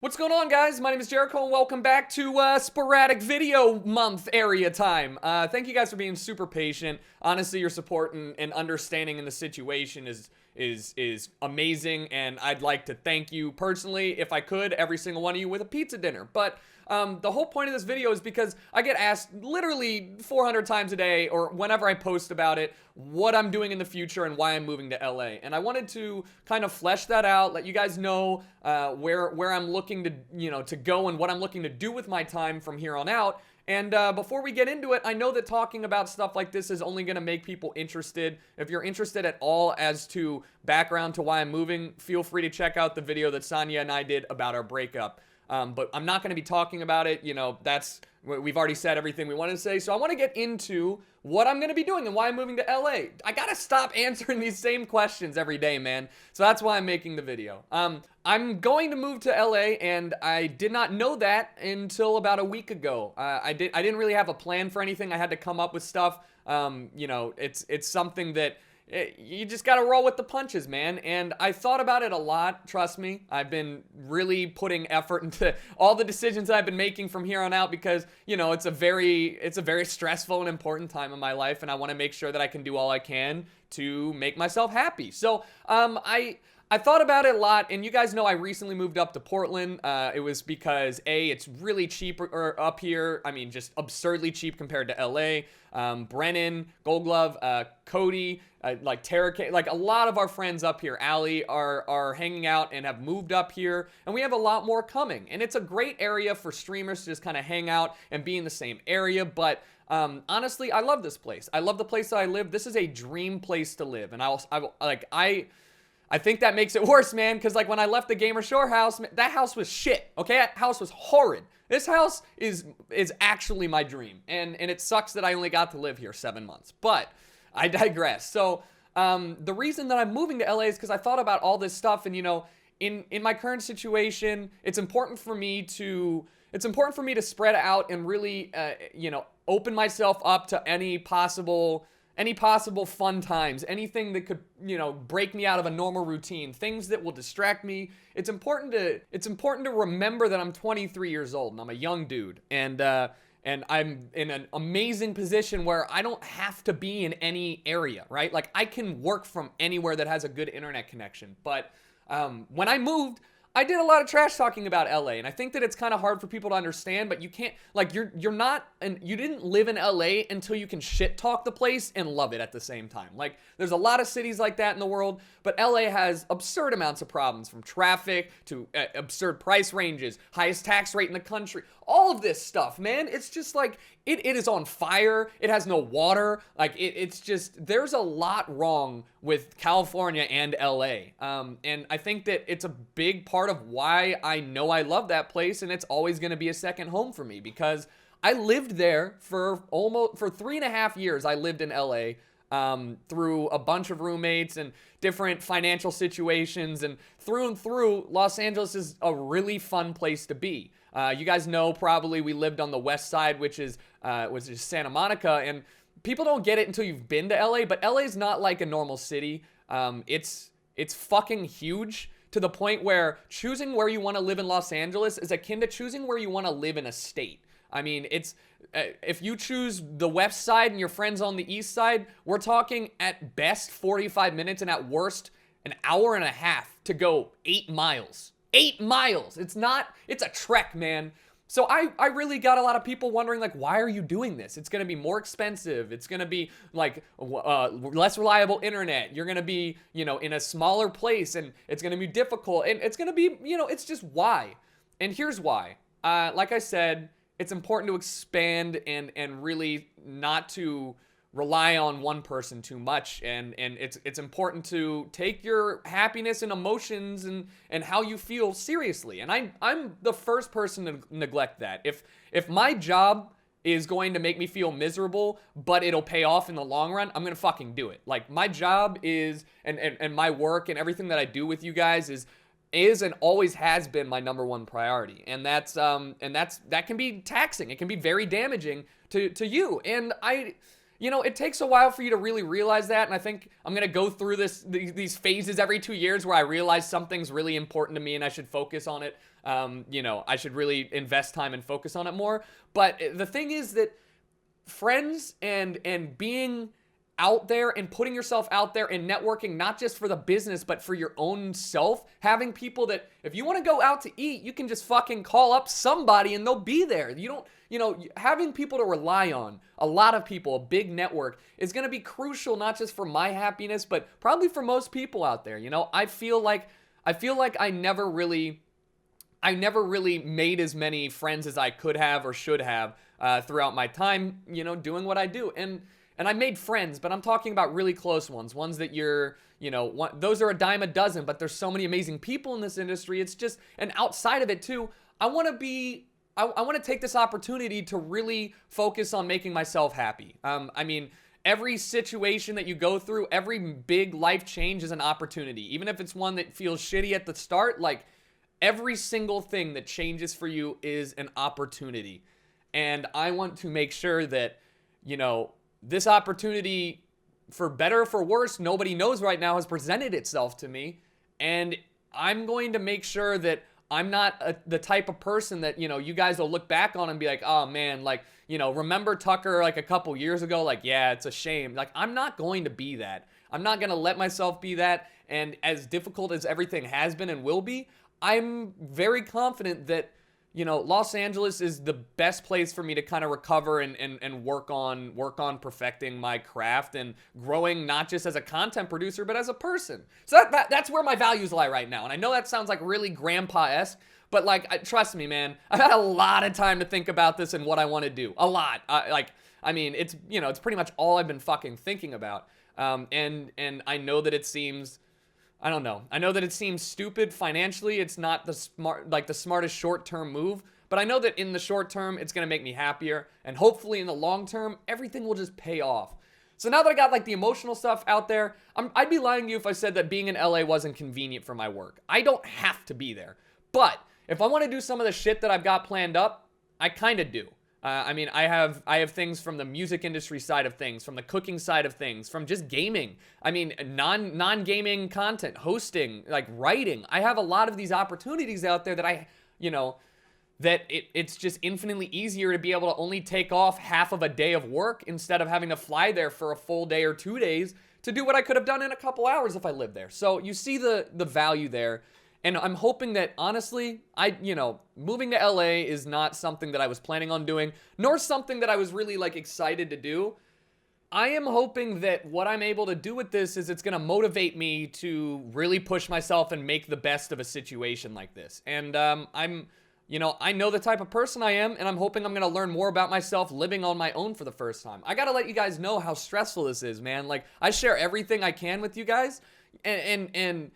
What's going on, guys? My name is Jericho, and welcome back to sporadic video month area time. Thank you guys for being super patient. Honestly, your support and understanding in the situation is amazing, and I'd like to thank you personally, if I could, every single one of you with a pizza dinner. But the whole point of this video is because I get asked literally 400 times a day, or whenever I post about it, what I'm doing in the future and why I'm moving to LA. And I wanted to kind of flesh that out, let you guys know where I'm looking to go and what I'm looking to do with my time from here on out. And before we get into it, I know that talking about stuff like this is only going to make people interested. If you're interested at all as to background to why I'm moving, feel free to check out the video that Sonia and I did about our breakup. But I'm not going to be talking about it. We've already said everything we wanted to say. So I want to get into what I'm going to be doing and why I'm moving to LA. I got to stop answering these same questions every day, man. So that's why I'm making the video. I'm going to move to LA, and I did not know that until about a week ago. I didn't really have a plan for anything. I had to come up with stuff. It's something that you just gotta roll with the punches, man. And I thought about it a lot, trust me. I've been really putting effort into all the decisions I've been making from here on out because, it's a very stressful and important time in my life, and I want to make sure that I can do all I can to make myself happy. So, I thought about it a lot, and you guys know I recently moved up to Portland. It was because, it's really cheap up here. I mean, just absurdly cheap compared to LA. Brennan, Gold Glove, Cody, Tara K, a lot of our friends up here, Allie, are hanging out and have moved up here, and we have a lot more coming. And it's a great area for streamers to just kind of hang out and be in the same area, but honestly, I love this place. I love the place that I live. This is a dream place to live, and I think that makes it worse, man, because when I left the Gamer Shore house, that house was shit, okay? That house was horrid. This house is actually my dream, and it sucks that I only got to live here 7 months, but I digress. So the reason that I'm moving to LA is because I thought about all this stuff, and in my current situation, it's important for me to spread out and really open myself up to any possible fun times, anything that could, break me out of a normal routine, things that will distract me. It's important to remember that I'm 23 years old and I'm a young dude, and I'm in an amazing position where I don't have to be in any area, right? I can work from anywhere that has a good internet connection. But when I moved, I did a lot of trash talking about LA, and I think that it's kind of hard for people to understand, but you can't, you're not, and you didn't live in LA until you can shit talk the place and love it at the same time. There's a lot of cities like that in the world, but LA has absurd amounts of problems, from traffic to absurd price ranges, highest tax rate in the country, all of this stuff, man. It's just it is on fire. It has no water. It's just, there's a lot wrong with California and LA. And I think that it's a big part of why I know I love that place, and it's always going to be a second home for me, because I lived there for 3.5 years. I lived in LA through a bunch of roommates and different financial situations, and through, Los Angeles is a really fun place to be. You guys know probably we lived on the west side, which is Santa Monica, and people don't get it until you've been to LA, but LA is not like a normal city. It's fucking huge, to the point where choosing where you want to live in Los Angeles is akin to choosing where you want to live in a state. I mean, it's if you choose the west side and your friends on the east side, we're talking at best 45 minutes and at worst an hour and a half to go 8 miles. 8 miles. It's a trek, man. So I really got a lot of people wondering, why are you doing this? It's going to be more expensive. It's going to be less reliable internet. You're going to be, in a smaller place, and it's going to be difficult, and it's going to be, it's just why. And here's why. Like I said, it's important to expand and really not to rely on one person too much, and it's important to take your happiness and emotions and how you feel seriously. And I'm the first person to neglect that. If my job is going to make me feel miserable, but it'll pay off in the long run, I'm gonna fucking do it. My job is, and my work and everything that I do with you guys is and always has been my number one priority. And that can be taxing. It can be very damaging to you. And it takes a while for you to really realize that. And I think I'm going to go through these phases every 2 years where I realize something's really important to me and I should focus on it. I should really invest time and focus on it more. But the thing is that friends and being out there and putting yourself out there and networking, not just for the business, but for your own self, having people that if you want to go out to eat, you can just fucking call up somebody and they'll be there. Having people to rely on, a lot of people, a big network is going to be crucial, not just for my happiness, but probably for most people out there. I feel like I never really made as many friends as I could have or should have throughout my time, doing what I do. And I made friends, but I'm talking about really close ones that those are a dime a dozen, but there's so many amazing people in this industry. It's just, and outside of it too, I want to take this opportunity to really focus on making myself happy. Every situation that you go through, every big life change is an opportunity. Even if it's one that feels shitty at the start, like every single thing that changes for you is an opportunity. And I want to make sure that, this opportunity, for better or for worse, nobody knows right now, has presented itself to me. And I'm going to make sure that I'm not the type of person that, you guys will look back on and be like, oh man, remember Tucker like a couple years ago? Like, yeah, it's a shame. Like, I'm not going to be that. I'm not going to let myself be that. And as difficult as everything has been and will be, I'm very confident that, Los Angeles is the best place for me to kind of recover and work on perfecting my craft and growing, not just as a content producer, but as a person. So that's where my values lie right now. And I know that sounds like really grandpa-esque, but trust me, man, I've had a lot of time to think about this and what I want to do. A lot. It's, it's pretty much all I've been fucking thinking about. And I know that it seems, I don't know. I know that it seems stupid financially. It's not the smartest short-term move, but I know that in the short term, it's going to make me happier. And hopefully in the long term, everything will just pay off. So now that I got the emotional stuff out there, I'd be lying to you if I said that being in LA wasn't convenient for my work. I don't have to be there. But if I want to do some of the shit that I've got planned up, I kind of do. I have things from the music industry side of things, from the cooking side of things, from just gaming. Non-gaming content, hosting, writing. I have a lot of these opportunities out there that it's just infinitely easier to be able to only take off half of a day of work instead of having to fly there for a full day or 2 days to do what I could have done in a couple hours if I lived there. So you see the value there. And I'm hoping that, honestly, moving to LA is not something that I was planning on doing, nor something that I was really, excited to do. I am hoping that what I'm able to do with this is it's going to motivate me to really push myself and make the best of a situation like this. And I know the type of person I am, and I'm hoping I'm going to learn more about myself living on my own for the first time. I got to let you guys know how stressful this is, man. I share everything I can with you guys, and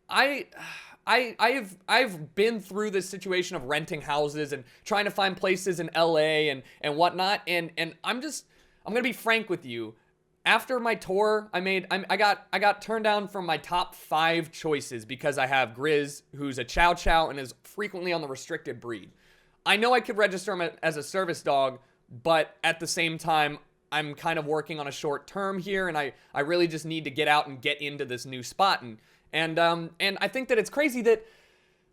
I've been through this situation of renting houses and trying to find places in LA and whatnot, and I'm gonna be frank with you. After my tour, I got turned down from my top 5 choices because I have Grizz, who's a Chow Chow and is frequently on the restricted breed. I know I could register him as a service dog, but at the same time, I'm kind of working on a short term here, and I really just need to get out and get into this new spot. And I think that it's crazy that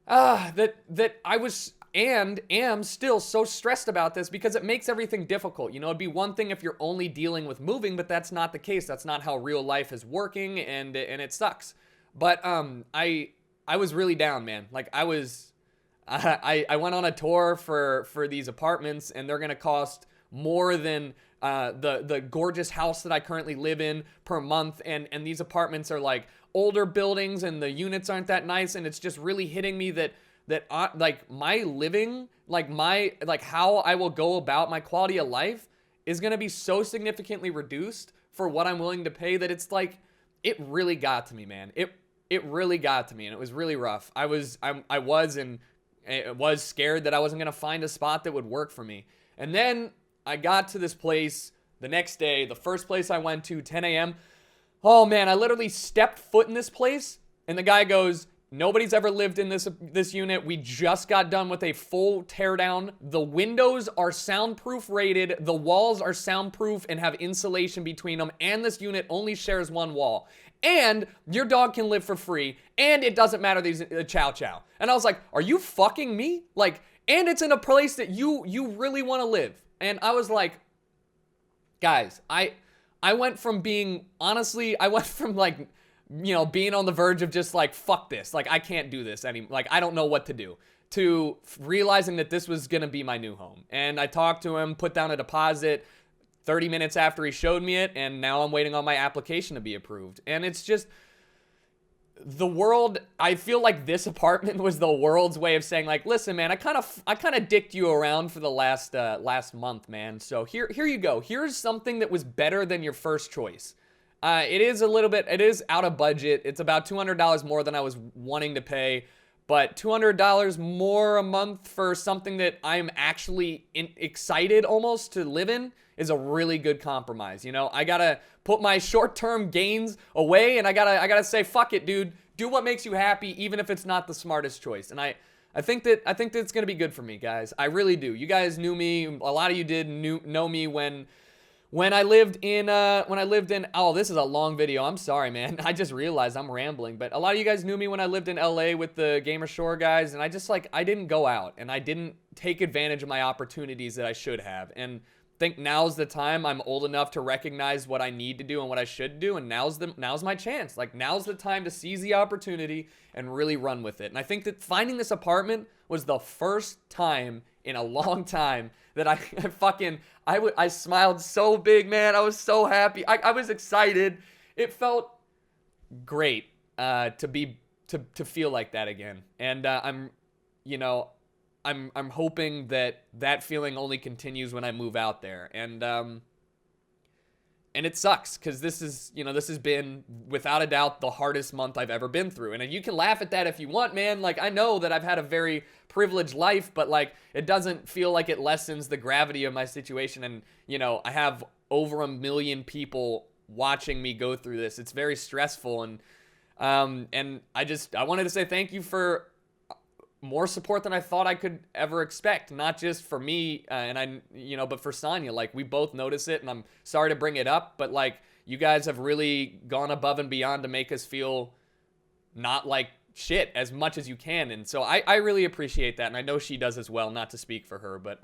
I was and am still so stressed about this because it makes everything difficult. It'd be one thing if you're only dealing with moving, but that's not the case. That's not how real life is working, and it sucks. But I was really down, man. I went on a tour for these apartments, and they're gonna cost more than the gorgeous house that I currently live in per month, and these apartments are older buildings and the units aren't that nice, and it's just really hitting me that my living, how I will go about my quality of life is going to be so significantly reduced for what I'm willing to pay that it's it really got to me, man. It really got to me, and it was really rough. I was scared that I wasn't going to find a spot that would work for me. And then I got to this place the next day, the first place I went to, 10 a.m. Oh man, I literally stepped foot in this place, and the guy goes, Nobody's ever lived in this unit. We just got done with a full teardown. The windows are soundproof rated. The walls are soundproof and have insulation between them. And this unit only shares one wall. And your dog can live for free. And it doesn't matter these chow chow. And I was like, are you fucking me? Like, and it's in a place that you really want to live. And I was like, guys, I went from being, honestly, I went from like, you know, being on the verge of just like, fuck this. Like, I can't do this anymore. Like, I don't know what to do. To realizing that this was going to be my new home. And I talked to him, put down a deposit 30 minutes after he showed me it. And now I'm waiting on my application to be approved. And it's just, the world, I feel like this apartment was the world's way of saying like, listen, man, I kind of dicked you around for the last month, man. So here you go. Here's something that was better than your first choice. It is out of budget. It's about $200 more than I was wanting to pay, but $200 more a month for something that I'm actually excited almost to live in is a really good compromise. You know, I gotta put my short-term gains away, and I gotta say, fuck it, dude. Do what makes you happy, even if it's not the smartest choice. And I think that it's gonna be good for me, guys. I really do. You guys knew me. A lot of you did know me when I lived in, oh, this is a long video. I'm sorry, man. I just realized I'm rambling. But a lot of you guys knew me when I lived in LA with the Gamer Shore guys. And I just, like, I didn't go out. And I didn't take advantage of my opportunities that I should have. And I think now's the time. I'm old enough to recognize what I need to do and what I should do. And now's my chance. Like, now's the time to seize the opportunity and really run with it. And I think that finding this apartment was the first time in a long time that I smiled so big, man. I was so happy. I was excited. It felt great to feel like that again. And I'm hoping that feeling only continues when I move out there. And it sucks because this has been without a doubt the hardest month I've ever been through. And you can laugh at that if you want, man. Like, I know that I've had a very privileged life, but like, it doesn't feel like it lessens the gravity of my situation. And, you know, I have over 1 million people watching me go through this. It's very stressful. And I wanted to say thank you for more support than I thought I could ever expect. Not just for me, but for Sonya. Like, we both notice it, and I'm sorry to bring it up, but like, you guys have really gone above and beyond to make us feel not like shit as much as you can. And so I really appreciate that. And I know she does as well, not to speak for her, but,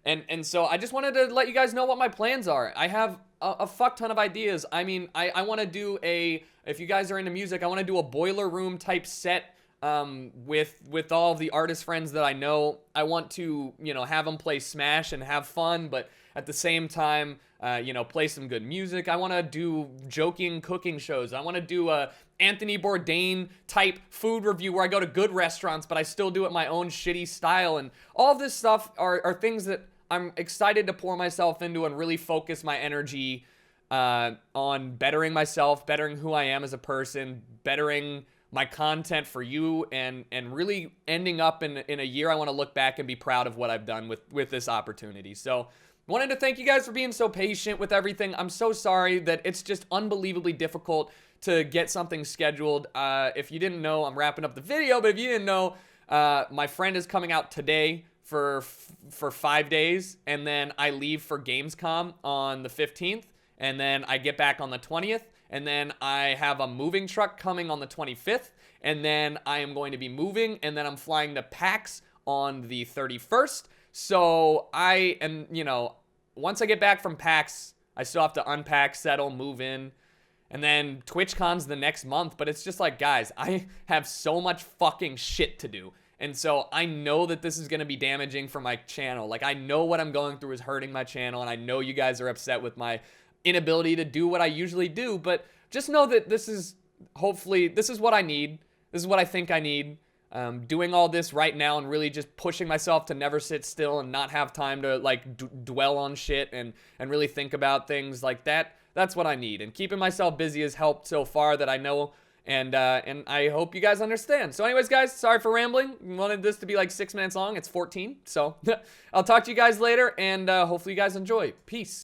and so I just wanted to let you guys know what my plans are. I have a fuck ton of ideas. I mean, I want to do if you guys are into music, I want to do a boiler room type set with all of the artist friends that I know. I want to, have them play Smash and have fun, but at the same time, play some good music. I want to do joking cooking shows. I want to do a Anthony Bourdain type food review where I go to good restaurants, but I still do it my own shitty style. And all of this stuff are things that I'm excited to pour myself into and really focus my energy on bettering myself, bettering who I am as a person, bettering my content for you, and really ending up in a year I want to look back and be proud of what I've done with this opportunity. So wanted to thank you guys for being so patient with everything. I'm so sorry that it's just unbelievably difficult to get something scheduled. If you didn't know, I'm wrapping up the video, but if you didn't know, my friend is coming out today for 5 days, and then I leave for Gamescom on the 15th, and then I get back on the 20th, and then I have a moving truck coming on the 25th, and then I am going to be moving, and then I'm flying to PAX on the 31st. So I am, once I get back from PAX, I still have to unpack, settle, move in, and then TwitchCon's the next month. But it's just like, guys, I have so much fucking shit to do. And so I know that this is going to be damaging for my channel. Like, I know what I'm going through is hurting my channel, and I know you guys are upset with my inability to do what I usually do. But just know that this is what I need. This is what I think I need. Doing all this right now and really just pushing myself to never sit still and not have time to dwell on shit and really think about things like that. That's what I need. And keeping myself busy has helped so far, that I know. And I hope you guys understand. So anyways, guys, sorry for rambling. Wanted this to be like 6 minutes long. It's 14. So I'll talk to you guys later, and hopefully you guys enjoy. Peace.